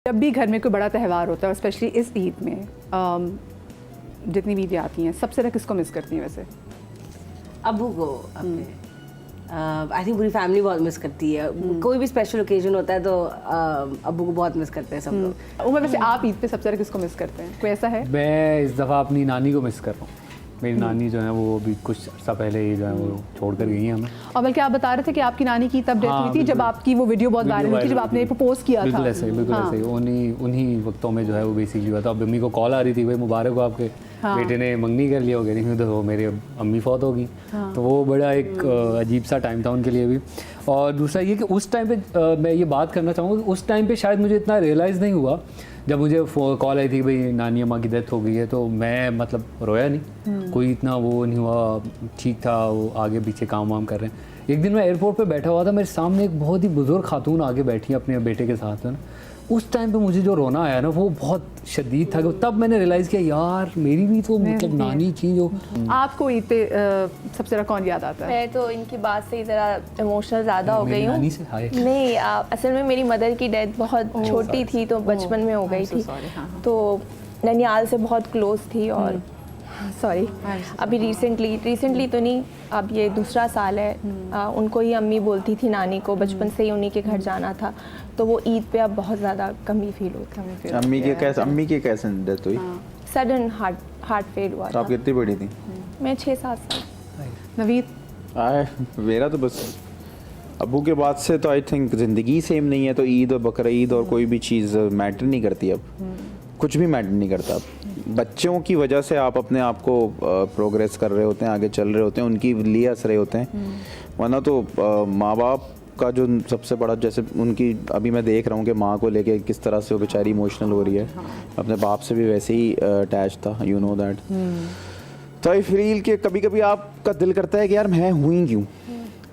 जब भी घर में कोई बड़ा त्यौहार होता है और स्पेशली इस ईद में जितनी भी ईदें आती हैं सबसे ज़्यादा किसको मिस करती हैं वैसे? अब्बू को अपने आई थिंक पूरी फैमिली बहुत मिस करती है। कोई भी स्पेशल ओकेजन होता है तो अब्बू को बहुत मिस करते हैं सब लोग। उमर वैसे आप ईद पे सबसे ज़्यादा किसको मिस करते हैं? कोई ऐसा है? मैं इस दफ़ा अपनी नानी को मिस कर रहा हूँ। मेरी नानी जो है वो अभी कुछ अर्सा पहले ही जो है वो छोड़ कर गई है हमें। और बल्कि आप बता रहे थे कि आपकी नानी की तब डेथ हुई थी जब आपकी वो वीडियो बहुत वायरल हुई थी, जब आपने प्रपोज किया था। बिल्कुल ऐसे ही उन्हीं वक्तों में जो है वो बेसिकली हुआ था। अब अम्मी को कॉल आ रही थी, भाई मुबारक हो आपके बेटे ने मंगनी कर लिया हो गया, नहीं तो मेरे अम्मी फौत होगी। तो वो बड़ा एक अजीब सा टाइम था उनके लिए भी। और दूसरा ये कि उस टाइम पे मैं ये बात करना चाहूँगा, उस टाइम पे शायद मुझे इतना रियलाइज़ नहीं हुआ। जब मुझे कॉल आई थी कि भाई नानी अम्मा की डेथ हो गई है, तो मैं मतलब रोया नहीं, कोई इतना वो नहीं हुआ, ठीक था, वो आगे पीछे काम वाम कर रहे हैं। एक दिन मैं एयरपोर्ट पे बैठा हुआ था, मेरे सामने एक बहुत ही बुजुर्ग खातून आगे बैठी अपने बेटे के साथ में ना, उस टाइम पे मुझे जो रोना आया ना वो बहुत शदीद था। तब मैंने रियलाइज़ किया यार मेरी भी तो मतलब नानी थी जो। आपको ईद पे सबसे ज़्यादा कौन याद आता है? मैं तो इनकी बात से ज़रा इमोशनल ज़्यादा हो गई हूँ। नानी से हाय। नहीं असल में मेरी मदर की डेथ बहुत छोटी थी, तो बचपन में हो गई थी। तो ननियाल से बहुत क्लोज थी और सॉरी अभी रिसेंटली तो नहीं, अब ये दूसरा साल है। उनको ही अम्मी बोलती थी नानी को, बचपन से ही उन्हीं के घर जाना था, तो वो ईद पे अब बहुत ज़्यादा कमी फील होती है। अम्मी की कैसे डेथ हुई? सडन हार्ट फेल हुआ तो था। आप कितनी बड़ी थी? मैं 6-7 साल। नवीद? मेरा तो बस अबू के बाद से तो आई थिंक ज़िंदगी सेम नहीं है, तो ईद और बकरा ईद और कोई भी चीज़ मैटर नहीं करती अब, कुछ भी मैटर नहीं करता अब। बच्चों की वजह से आप अपने आप को प्रोग्रेस कर रहे होते हैं, आगे चल रहे होते हैं, उनकी लिए हंस रहे होते हैं। वरना तो माँ बाप का जो सबसे बड़ा, जैसे उनकी अभी मैं देख रहा हूँ कि माँ को लेके किस तरह से वो बेचारी इमोशनल हो रही है, अपने बाप से भी वैसे ही अटैच था, यू नो दैट। तो आई फील कि कभी कभी आपका दिल करता है कि यार मैं हुई क्यों,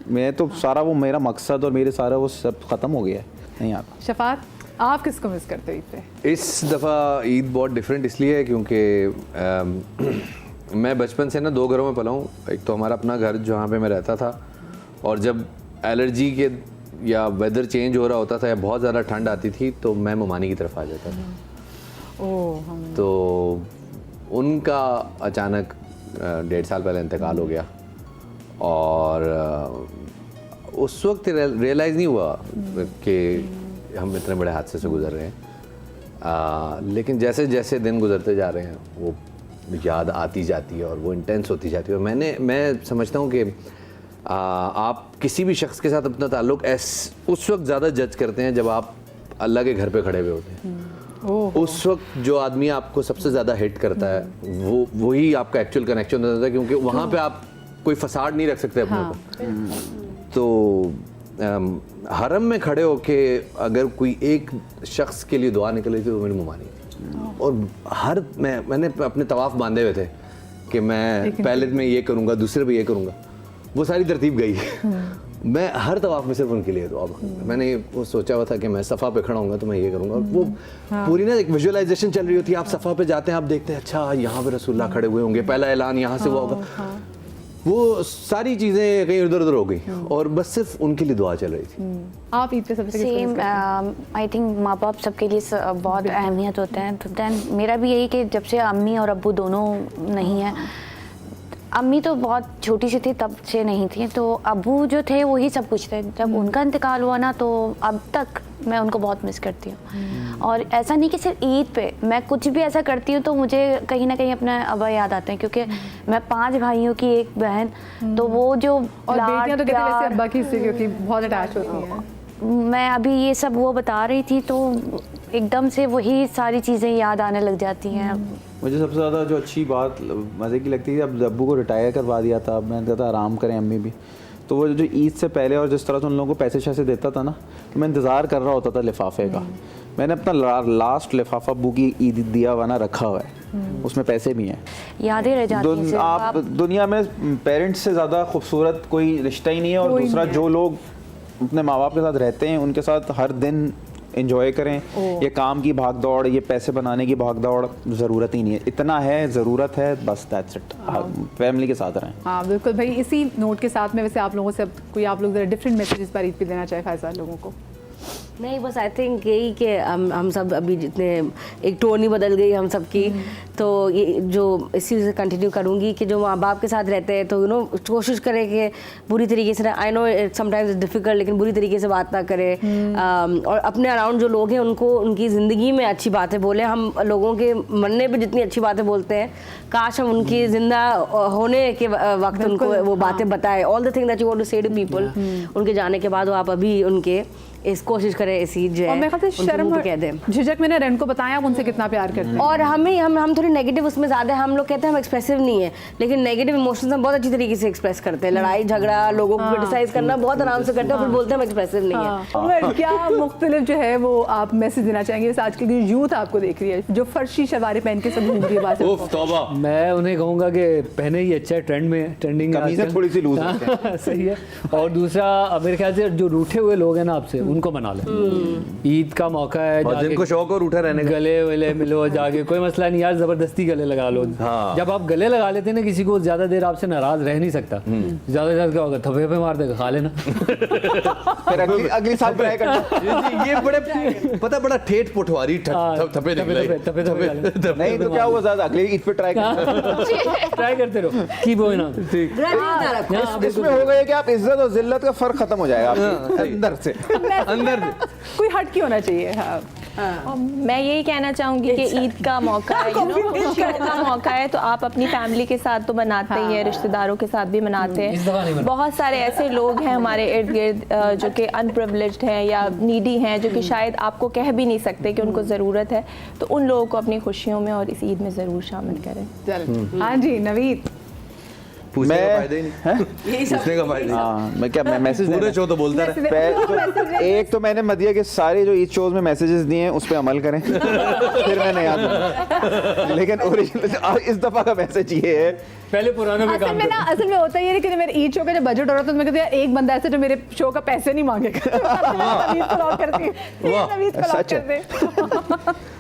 मैं तो सारा वो मेरा मकसद और मेरे सारा वो सब ख़त्म हो गया है, नहीं आता। शफात, आप किसको मिस करते हो ईद पे? इस दफ़ा ईद बहुत डिफरेंट इसलिए है क्योंकि मैं बचपन से ना 2 घरों में पला हूँ। एक तो हमारा अपना घर जहाँ पे मैं रहता था, और जब एलर्जी के या वेदर चेंज हो रहा होता था या बहुत ज़्यादा ठंड आती थी तो मैं ममानी की तरफ आ जाता था। तो उनका अचानक 1.5 साल पहले इंतकाल हो गया, और उस वक्त रियलाइज़ नहीं हुआ कि हम इतने बड़े हादसे से गुजर रहे हैं। लेकिन जैसे जैसे दिन गुजरते जा रहे हैं वो याद आती जाती है और वो इंटेंस होती जाती है। मैं समझता हूँ कि आप किसी भी शख्स के साथ अपना ताल्लुक़ उस वक्त ज़्यादा जज करते हैं जब आप अल्लाह के घर पे खड़े हुए होते हैं। उस वक्त जो आदमी आपको सबसे ज़्यादा हिट करता है वही आपका एक्चुअल कनेक्शन होता है, क्योंकि वहाँ पे आप कोई फसाड नहीं रख सकते अपने ऊपर। तो हरम में खड़े होके अगर कोई एक शख्स के लिए दुआ निकल रही थी तो मेरी ममानी थी। और मैंने अपने तवाफ़ बांधे हुए थे कि मैं पहले मैं ये करूँगा, दूसरे पे ये करूँगा, वो सारी तरतीब गई। मैं हर तवाफ़ में सिर्फ उनके लिए दुआ मांगूंगा। मैंने वो सोचा हुआ था कि मैं सफ़ा पे खड़ा हूँगा तो मैं ये करूँगा, और वो पूरी ना एक विजुअलाइजेशन चल रही होती है। आप सफ़ा पे जाते हैं, आप देखते हैं अच्छा यहाँ पे रसूलुल्लाह खड़े हुए होंगे, पहला ऐलान यहाँ से हुआ होगा। वो सारी चीज़ें कहीं इधर उधर हो गई और बस सिर्फ उनके लिए दुआ चल रही थी। आप ईद पे सबसे सेम आई थिंक माँ बाप सबके लिए बहुत अहमियत होते हैं। तो दैन मेरा भी यही कि जब से अम्मी और अब्बू दोनों नहीं हैं, अम्मी तो बहुत छोटी सी थी तब से नहीं थी, तो अब्बू जो थे वही सब कुछ थे। जब उनका इंतकाल हुआ ना तो अब तक मैं उनको बहुत मिस करती हूँ। और ऐसा नहीं कि सिर्फ ईद पे, मैं कुछ भी ऐसा करती हूँ तो मुझे कहीं ना कहीं अपना अब्बा याद आते हैं, क्योंकि मैं 5 भाइयों की एक बहन, तो वो जो और बेटियां तो कहते हैं वैसे अब्बा की से क्योंकि बहुत अटैच होती हैं। मैं अभी ये सब वो बता रही थी तो एकदम से वही सारी चीज़ें याद आने लग जाती हैं। मुझे सबसे ज़्यादा जो अच्छी बात मज़े की लगती थी, अब अब्बू को रिटायर करवा दिया था, अब मैंने कहा था आराम करें अम्मी भी, तो वो जो ईद से पहले और जिस तरह से उन लोगों को पैसे शैसे देता था ना, तो मैं इंतज़ार कर रहा होता था लिफाफे का। मैंने अपना लास्ट लिफाफा अब्बू की ईद दिया हुआ ना रखा हुआ है, उसमें पैसे भी हैं। यादें रह जाती हैं। आप दुनिया में पेरेंट्स से ज़्यादा खूबसूरत कोई रिश्ता ही नहीं है। और दूसरा, जो लोग अपने माँ बाप के साथ रहते हैं उनके साथ हर दिन एंजॉय करें। ये काम की भाग दौड़, ये पैसे बनाने की भाग दौड़ ज़रूरत ही नहीं है। इतना है, ज़रूरत है, बस दैट्स इट। फैमिली के साथ रहें। हाँ बिल्कुल भाई, इसी नोट के साथ में वैसे आप लोगों से कोई आप लोग ज़रा डिफरेंट मैसेजेस पर ईद पे देना चाहे फ़ायज़ा लोगों को? नहीं, बस आई थिंक यही कि हम सब अभी जितने एक टोन ही बदल गई हम सबकी, तो ये जो इसी से कंटिन्यू करूँगी कि जो माँ बाप के साथ रहते हैं तो कोशिश करें कि बुरी तरीके से, I know sometimes it's difficult, लेकिन बुरी तरीके से बात ना करें और अपने अराउंड जो लोग हैं उनको उनकी ज़िंदगी में अच्छी बातें बोलें। हम लोगों के मरने पे जितनी अच्छी बातें बोलते हैं, काश हम उनकी जिंदा होने के वक्त उनको वो बातें बताएं। All the thing that you want to say to people, उनके जाने के बाद वो आप अभी उनके इस कोशिश करें इसी जो और मैं कहते उनके शर्म मुंह पे कह दें। झिझक मैंने रेन को बताया आप उनसे कितना प्यार करते हैं, और हम थोड़ी नेगेटिव उसमें ज़्यादा हम लोग कहते हैं हम एक्सप्रेसिव नहीं है, लेकिन नेगेटिव इमोशंस हम बहुत अच्छी तरीके से एक्सप्रेस करते हैं। लड़ाई झगड़ा, लोगों को क्रिटिसाइज करना बहुत आराम से करते हैं, फिर बोलते हैं हम एक्सप्रेसिव नहीं है। उमर, क्या मुख्तलिफ जो है वो आप मैसेज देना चाहेंगे इस आजकल की यूथ आपको देख रही है जो फर्शी शलवारें पहन के सब घूम रही है बात? उफ तौबा। मैं उन्हें कहूँगा कि पहने ही अच्छा है, ट्रेंड में ट्रेंडिंग कमीज़ें थोड़ी सी लूज सही है। और दूसरा मेरे ख्याल से जो रूठे हुए लोग हैं ना आपसे, उनको मना लें। ईद का मौका है, और जिनको शौक हो रूठे रहने का, गले वले मिलो जाके, कोई मसला नहीं यार, जबरदस्ती गले लगा लो। हाँ। जब आप गले लगा लेते हैं ना किसी को, ज्यादा देर आपसे नाराज रह नहीं सकता, ज्यादा से ज्यादा क्या होगा, थप्पे पे मार देगा, खा लेना। फिर अगली साल ट्राई करना। ये बड़े पता बड़ा ठेठ पुठवारी थपे निकले। नहीं तो क्या हुआ, ज्यादा अगली ईद पे ट्राई करना। ट्राई करते रहो की बोए ना। इसमें हो गया कि आप इज्जत और जिल्लत का फर्क खत्म हो जाएगा आपके अंदर से। अंदर कोई हट के होना चाहिए। हाँ, मैं यही कहना चाहूँगी कि ईद का मौका है, ईद का मौका है तो आप अपनी फैमिली के साथ तो मनाते ही हैं, रिश्तेदारों के साथ भी मनाते हैं। बहुत सारे ऐसे लोग हैं हमारे इर्द गिर्द जो कि अनप्रिविलेज्ड हैं या नीडी हैं, जो कि शायद आपको कह भी नहीं सकते कि उनको ज़रूरत है, तो उन लोगों को अपनी खुशियों में और इस ईद में ज़रूर शामिल करें। हाँ जी नवीद, पूछने का फायदा ही नहीं, पूछने का फायदा हाँ, मैं क्या मैसेज पूरे शो तो बोलता रहे। एक तो मैंने मदिया के सारे जो ईद शोज में मैसेजेस दिए हैं उस पे अमल करें, फिर मैं नया दूंगा। लेकिन ओरिजिनल इस दफा का मैसेज ये है, पहले पुरानों में काम करो। असल में होता ही है कि मेरे ईद शो का जब बजट हो रहा था तो मैं कहती यार एक बंदा ऐसे जो मेरे शो का पैसे नहीं मांगेगा। नवीद को लॉक कर दे, नवीद को लॉक कर दे।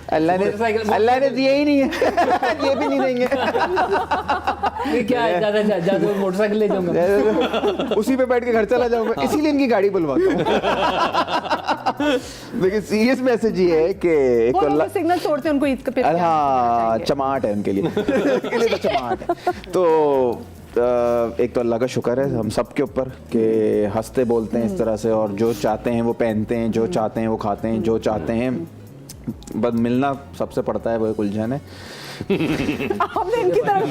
अल्लाह ने दिए ही नहीं है, ये भी नहीं देंगे। क्या है, ज्यादा मोटरसाइकिल ले जाऊंगा, उसी पे बैठ के घर चला जाऊंगा, इसीलिए इनकी गाड़ी बुलवाता हूँ। लेकिन सीरियस मैसेज ये है कि एक तो अल्लाह सिग्नल छोड़ते हैं उनको ईद का, हाँ चमाट है उनके लिए, उनके लिए तो चमाट है। तो एक तो अल्लाह का शुक्र है हम सब के ऊपर कि हंसते बोलते हैं इस तरह से, और जो चाहते हैं वो पहनते हैं, जो चाहते हैं वो खाते हैं, जो चाहते हैं बस मिलना सबसे पड़ता है, वो एक उलझन है। हमने इनकी तरफ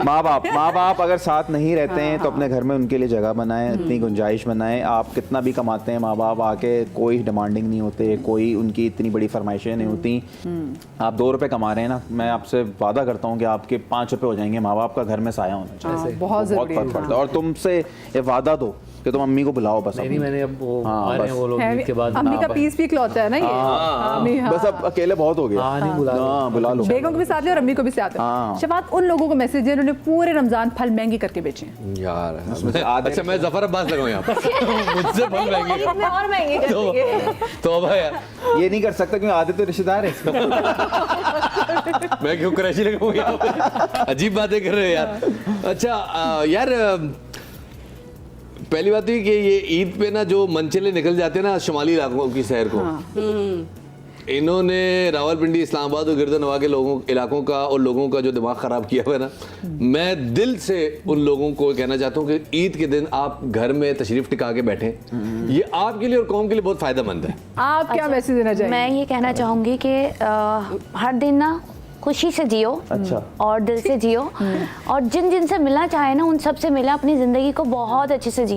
माँ बाप अगर साथ नहीं रहते हैं तो अपने घर में उनके लिए जगह बनाएं, इतनी गुंजाइश बनाएं। आप कितना भी कमाते हैं, माँ बाप आके कोई डिमांडिंग नहीं होते, कोई उनकी इतनी बड़ी फरमाइशें नहीं होती। आप 2 रुपए कमा रहे हैं ना, मैं आपसे वादा करता हूँ कि आपके 5 रुपए हो जाएंगे। माँ बाप का घर में साया होना चाहिए, बहुत फर्क पड़ता है। और तुमसे ये वादा दो कि तुम अम्मी को बुलाओ बस। नहीं मैंने अब वो हाँ, आ रहे हैं वो लोग ईद के बाद। अम्मी का पीस भी इकलौता है ना ये। बस अब अकेले बहुत हो गया। नहीं बुला लो। बेगम को भी साथ ले और अम्मी को भी साथ ले। शफात उन लोगों को मैसेज दिया जिन्होंने पूरे रमजान फल महंगे करके बेचे यार। अच्छा मैं जफर अब्बास लगाऊं यहाँ पर, मुझसे फल महंगे और महंगे कर देंगे। तो यार ये नहीं कर सकता क्योंकि आधे तो रिश्तेदार है। मैं क्यों क्रैशी लगाऊं यहाँ पे, अजीब बातें कर रहे हो यार। अच्छा यार पहली बात ये कि ये ईद पे ना जो मनचले निकल जाते हैं ना शुमाली इलाकों की सैर को, इन्होंने रावलपिंडी, इस्लामाबाद और गिरदनवा के इलाकों का और लोगों का जो दिमाग ख़राब किया हुआ है ना, मैं दिल से उन लोगों को कहना चाहता हूँ कि ईद के दिन आप घर में तशरीफ़ टिका के बैठें, ये आपके लिए और कौम के लिए बहुत फ़ायदेमंद है। आप क्या मैसेज देना चाहेंगे? मैं ये कहना चाहूँगी कि हर दिन ना खुशी से जियो, अच्छा, और दिल से जियो, और जिन जिन से मिलना चाहे ना उन सब से मिला, अपनी ज़िंदगी को बहुत अच्छे से जिए।